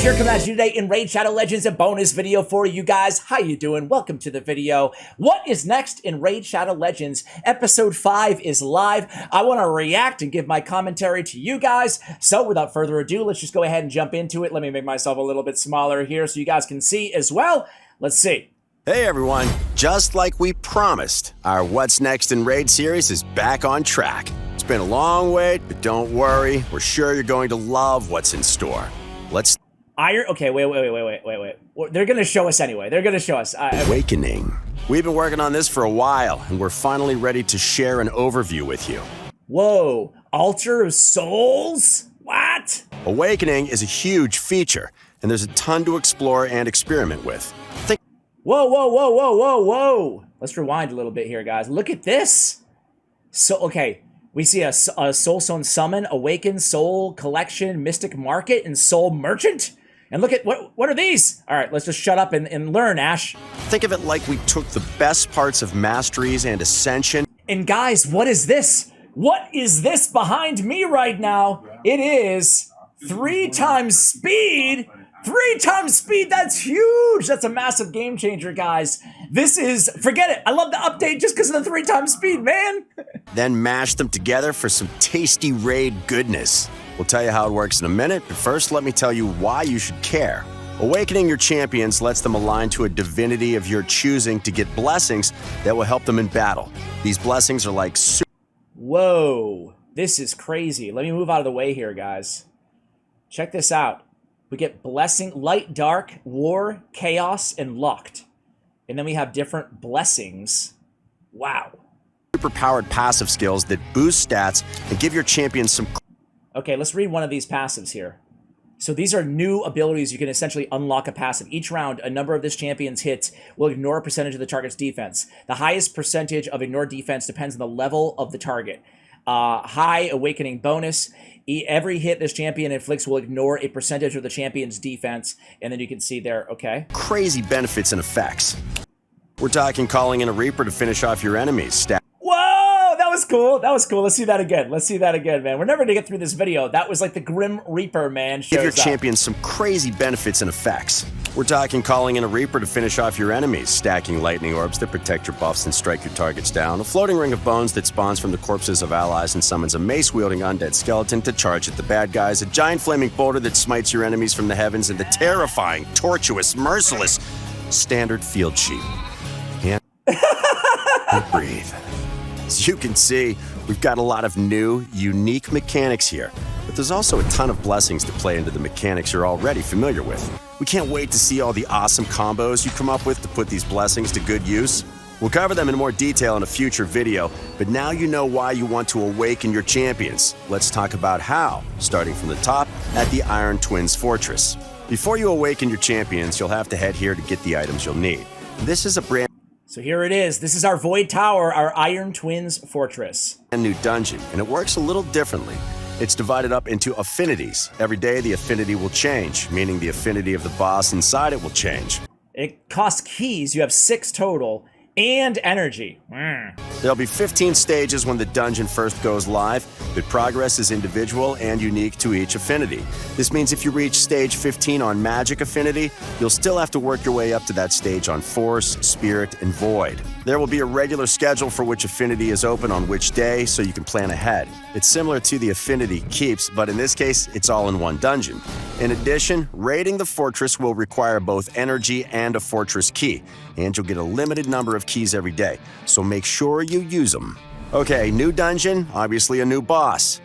guys, here coming at you today in Raid Shadow Legends, a bonus video for you guys. How you doing? Welcome to the video. What is next in Raid Shadow Legends? Episode 5 is live. I want to react and give my commentary to you guys. So without further ado, let's just go ahead and jump into it. Let me make myself a little bit smaller here so you guys can see as well. Let's see. Hey everyone, just like we promised, our What's Next in Raid series is back on track. It's been a long wait, but don't worry, we're sure you're going to love what's in store. Let's... Okay, wait. They're gonna show us anyway. They're gonna show us. Awakening. We've been working on this for a while, and we're finally ready to share an overview with you. Whoa, Altar of Souls? What? Awakening is a huge feature, and there's a ton to explore and experiment with. Whoa. Let's rewind a little bit here, guys. Look at this. So, okay, we see a Soulstone Summon, Awaken, Soul Collection, Mystic Market, and Soul Merchant. And look at, what are these? All right, let's just shut up and learn, Ash. Think of it like we took the best parts of Masteries and Ascension. And guys, what is this? What is this behind me right now? It is 3 times speed. 3 times speed, that's huge! That's a massive game changer, guys. This is, forget it, I love the update just because of the 3 times speed, man! Then mash them together for some tasty raid goodness. We'll tell you how it works in a minute, but first let me tell you why you should care. Awakening your champions lets them align to a divinity of your choosing to get blessings that will help them in battle. These blessings are like... Whoa, this is crazy. Let me move out of the way here, guys. Check this out. We get Blessing, Light, Dark, War, Chaos, and Locked. And then we have different blessings. Wow. Super-powered passive skills that boost stats and give your champions some... Okay, let's read one of these passives here. So these are new abilities you can essentially unlock a passive. Each round, a number of this champion's hits will ignore a percentage of the target's defense. The highest percentage of ignored defense depends on the level of the target. High Awakening bonus. Every hit this champion inflicts will ignore a percentage of the champion's defense. And then you can see there, okay. Crazy benefits and effects. We're talking calling in a Reaper to finish off your enemies. Whoa, that was cool. That was cool. Let's see that again. Let's see that again, man. We're never gonna get through this video. That was like the Grim Reaper, man. Give your champions some crazy benefits and effects. We're talking calling in a Reaper to finish off your enemies, stacking lightning orbs that protect your buffs and strike your targets down, a floating ring of bones that spawns from the corpses of allies and summons a mace-wielding undead skeleton to charge at the bad guys, a giant flaming boulder that smites your enemies from the heavens, and the terrifying, tortuous, merciless standard field sheep. And breathe. As you can see, we've got a lot of new, unique mechanics here. But there's also a ton of blessings to play into the mechanics you're already familiar with. We can't wait to see all the awesome combos you come up with to put these blessings to good use. We'll cover them in more detail in a future video, but now you know why you want to awaken your champions. Let's talk about how, starting from the top at the Iron Twins Fortress. Before you awaken your champions, you'll have to head here to get the items you'll need. This is a brand... So here it is. This is our Void Tower, our Iron Twins Fortress. New dungeon, and it works a little differently. It's divided up into affinities. Every day the affinity will change, meaning the affinity of the boss inside it will change. It costs keys. You have 6 total. And energy. There'll be 15 stages when the dungeon first goes live, but progress is individual and unique to each affinity. This means if you reach stage 15 on Magic Affinity, you'll still have to work your way up to that stage on Force, Spirit, and Void. There will be a regular schedule for which affinity is open on which day, so you can plan ahead. It's similar to the Affinity Keeps, but in this case, it's all in one dungeon. In addition, raiding the fortress will require both energy and a fortress key, and you'll get a limited number of keys every day, so make sure you use them. Okay, new dungeon, obviously a new boss.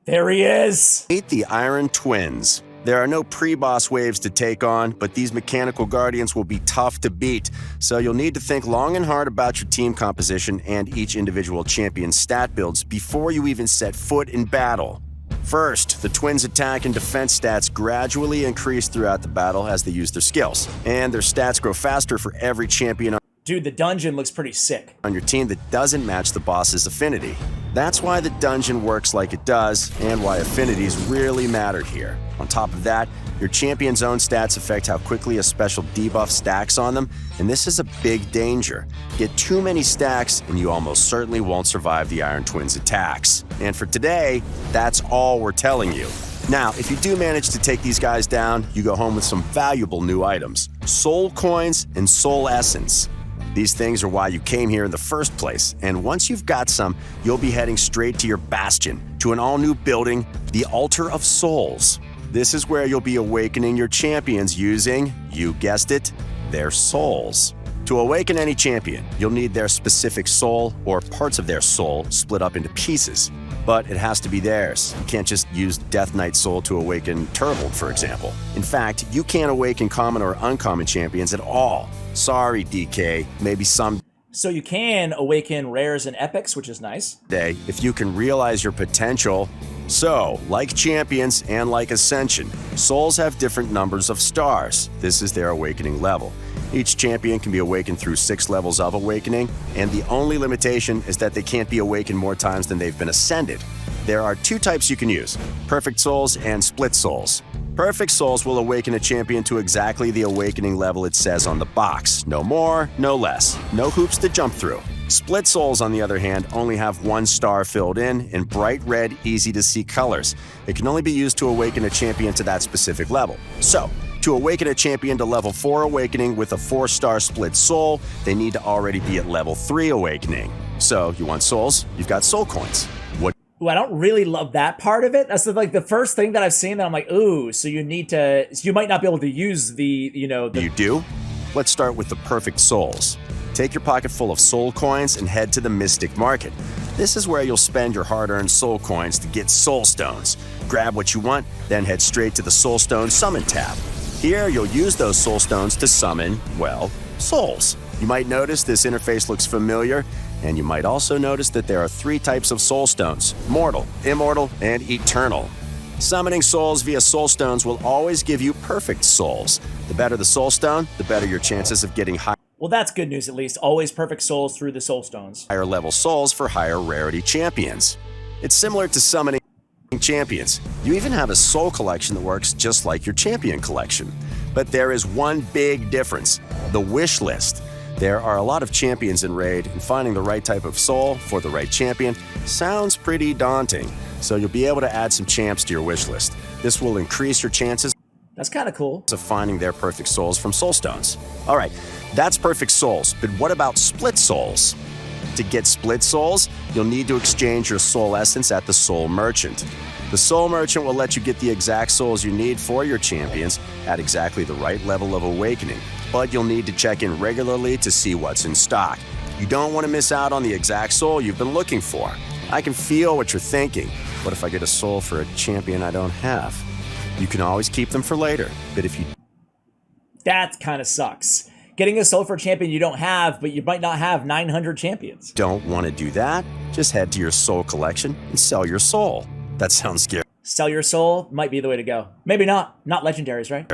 There he is! Meet the Iron Twins. There are no pre-boss waves to take on, but these mechanical guardians will be tough to beat, so you'll need to think long and hard about your team composition and each individual champion's stat builds before you even set foot in battle. First, the twins' attack and defense stats gradually increase throughout the battle as they use their skills, and their stats grow faster for every champion Dude, the dungeon looks pretty sick. On your team that doesn't match the boss's affinity. That's why the dungeon works like it does, and why affinities really matter here. On top of that, your champion's own stats affect how quickly a special debuff stacks on them, and this is a big danger. Get too many stacks, and you almost certainly won't survive the Iron Twins' attacks. And for today, that's all we're telling you. Now, if you do manage to take these guys down, you go home with some valuable new items: soul coins and soul essence. These things are why you came here in the first place, and once you've got some, you'll be heading straight to your bastion, to an all-new building, the Altar of Souls. This is where you'll be awakening your champions using, you guessed it, their souls. To awaken any champion, you'll need their specific soul or parts of their soul split up into pieces. But it has to be theirs. You can't just use Death Knight's soul to awaken Turbold, for example. In fact, you can't awaken common or uncommon champions at all. Sorry, DK, maybe someday So you can awaken rares and epics, which is nice. if you can realize your potential. So, like champions and like Ascension, souls have different numbers of stars. This is their awakening level. Each champion can be awakened through 6 levels of awakening, and the only limitation is that they can't be awakened more times than they've been ascended. There are 2 types you can use: Perfect Souls and Split Souls. Perfect Souls will awaken a champion to exactly the awakening level it says on the box. No more, no less. No hoops to jump through. Split Souls, on the other hand, only have 1 star filled in bright red, easy-to-see colors. It can only be used to awaken a champion to that specific level. So, to awaken a champion to level 4 awakening with a 4-star split soul, they need to already be at level 3 awakening. So, you want souls? You've got soul coins. What? Ooh, I don't really love that part of it. That's the first thing that I've seen that I'm like, ooh, so you might not be able to use You do? Let's start with the perfect souls. Take your pocket full of soul coins and head to the Mystic Market. This is where you'll spend your hard-earned soul coins to get soul stones. Grab what you want, then head straight to the Soul Stone Summon tab. Here, you'll use those soul stones to summon, well, souls. You might notice this interface looks familiar, and you might also notice that there are 3 types of soul stones: mortal, immortal, and eternal. Summoning souls via soul stones will always give you perfect souls. The better the soul stone, the better your chances of getting higher Well, that's good news at least. Always perfect souls through the soul stones. level souls for higher rarity champions. It's similar to summoning champions. You even have a soul collection that works just like your champion collection. But there is one big difference: the wish list. There are a lot of champions in Raid, and finding the right type of soul for the right champion sounds pretty daunting. So you'll be able to add some champs to your wish list. This will increase your chances That's kind of cool. of finding their perfect souls from soul stones. All right, that's perfect souls, but what about split souls? To get split souls, you'll need to exchange your soul essence at the Soul Merchant. The Soul Merchant will let you get the exact souls you need for your champions at exactly the right level of awakening, but you'll need to check in regularly to see what's in stock. You don't want to miss out on the exact soul you've been looking for. I can feel what you're thinking. What if I get a soul for a champion I don't have? You can always keep them for later, but if you That kind of sucks. Getting a soul for a champion you don't have, but you might not have 900 champions. don't want to do that, just head to your soul collection and sell your soul. That sounds scary, Sell your soul might be the way to go. Maybe not. Not legendaries, right?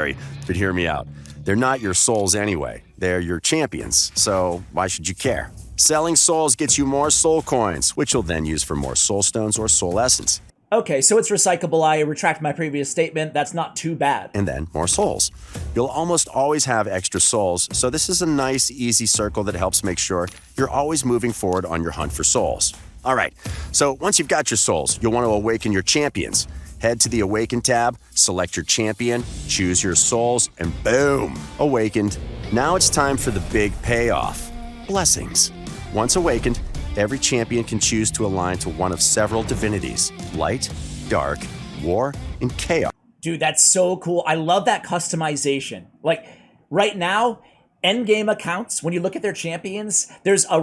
but hear me out. They're not your souls anyway. They're your champions, so why should you care? Selling souls gets you more soul coins, which you'll then use for more soul stones or soul essence, Okay, so it's recyclable. I retract my previous statement. That's not too bad. and then more souls. You'll almost always have extra souls, so this is a nice, easy circle that helps make sure you're always moving forward on your hunt for souls. All right, so once you've got your souls, you'll want to awaken your champions. Head to the Awaken tab, select your champion, choose your souls, and boom, awakened. Now it's time for the big payoff: blessings. Once awakened, every champion can choose to align to one of several divinities: light, dark, war, and chaos. Dude, that's so cool. I love that customization. Like, right now, endgame accounts, when you look at their champions, there's a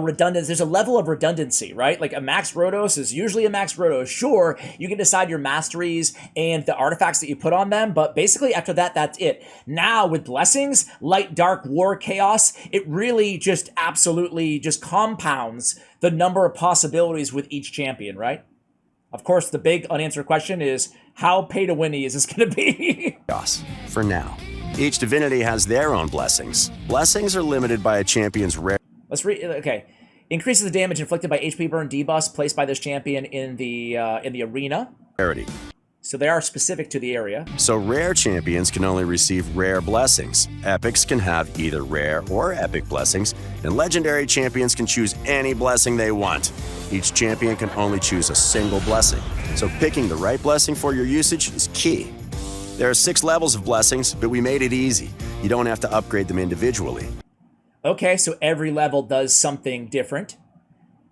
level of redundancy, right? Like a Max Rotos is usually a Max Rotos. Sure, you can decide your masteries and the artifacts that you put on them, but basically after that, that's it. Now with blessings, light, dark, war, chaos, it really just absolutely just compounds the number of possibilities with each champion, right? Of course, the big unanswered question is, how pay-to-winny is this going to be? For now. Each divinity has their own blessings. Blessings are limited by a champion's Let's read. Okay, increases the damage inflicted by HP burn debuffs placed by this champion in the arena. rarity. So they are specific to the area. So rare champions can only receive rare blessings. Epics can have either rare or epic blessings, and legendary champions can choose any blessing they want. Each champion can only choose a single blessing, so picking the right blessing for your usage is key. There are 6 levels of blessings, but we made it easy. You don't have to upgrade them individually. Okay, so every level does something different.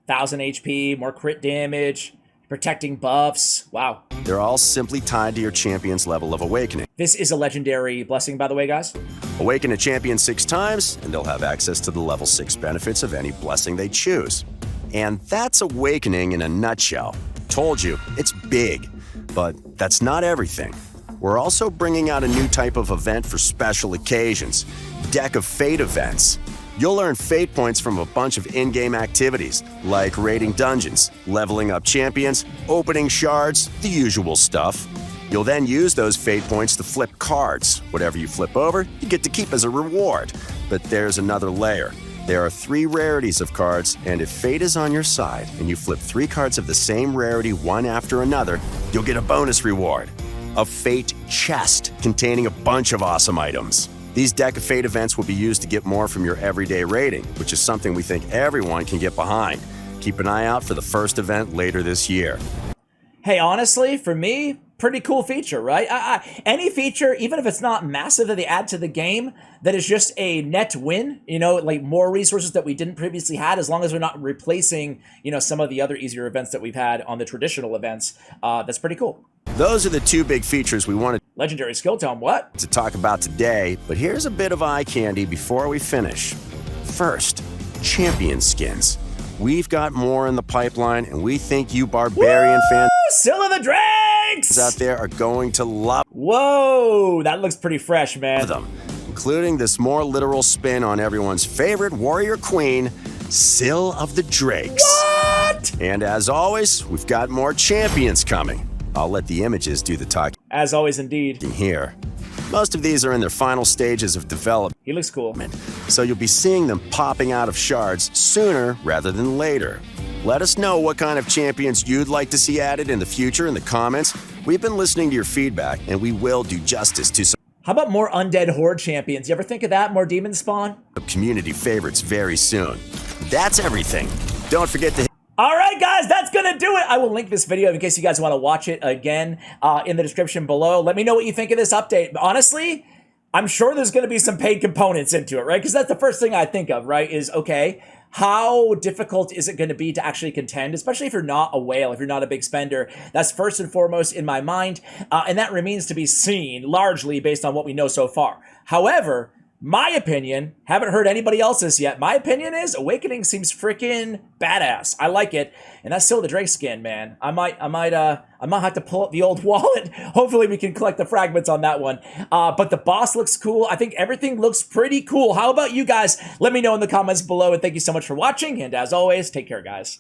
1000 HP, more crit damage, protecting buffs. Wow. They're all simply tied to your champion's level of awakening. This is a legendary blessing, by the way, guys. Awaken a champion 6 times, and they'll have access to the level 6 benefits of any blessing they choose. And that's awakening in a nutshell. Told you, it's big. But that's not everything. We're also bringing out a new type of event for special occasions. Deck of Fate events. You'll earn fate points from a bunch of in-game activities, like raiding dungeons, leveling up champions, opening shards, the usual stuff. You'll then use those fate points to flip cards. Whatever you flip over, you get to keep as a reward. But there's another layer. There are 3 rarities of cards, and if fate is on your side and you flip 3 cards of the same rarity one after another, you'll get a bonus reward. A fate chest containing a bunch of awesome items. These Deck of Fate events will be used to get more from your everyday rating, which is something we think everyone can get behind. Keep an eye out for the first event later this year. Hey, honestly, for me, pretty cool feature, right? Any feature, even if it's not massive that they add to the game, that is just a net win, you know, like more resources that we didn't previously had, as long as we're not replacing, you know, some of the other easier events that we've had on the traditional events, that's pretty cool. Those are the 2 big features we wanted Legendary skill tome, what? to talk about today, but here's a bit of eye candy before we finish. First, champion skins. We've got more in the pipeline, and we think you barbarian fans Still of the Drakes! out there are going to love Whoa, that looks pretty fresh, man. them, including this more literal spin on everyone's favorite warrior queen, Syl of the Drakes. What? And as always, we've got more champions coming. I'll let the images do the talking As always, indeed. here. Most of these are in their final stages of development, He looks cool. so you'll be seeing them popping out of shards sooner rather than later. Let us know what kind of champions you'd like to see added in the future in the comments. We've been listening to your feedback, and we will do justice to some How about more undead horde champions? You ever think of that? More demon spawn? community favorites very soon. That's everything. Don't forget to All right, guys, that's going to do it. I will link this video in case you guys want to watch it again in the description below. Let me know what you think of this update. Honestly, I'm sure there's going to be some paid components into it, right? Because that's the first thing I think of, right? Is, okay, how difficult is it going to be to actually contend, especially if you're not a whale, if you're not a big spender? That's first and foremost in my mind, and that remains to be seen, largely based on what we know so far. However, my opinion, haven't heard anybody else's yet, my opinion is Awakening seems freaking badass. I like it, and that's still the Drake skin, man. I might have to pull up the old wallet. Hopefully we can collect the fragments on that one. But the boss looks cool. I think everything looks pretty cool. How about you guys? Let me know in the comments below, and thank you so much for watching, and as always, take care, guys.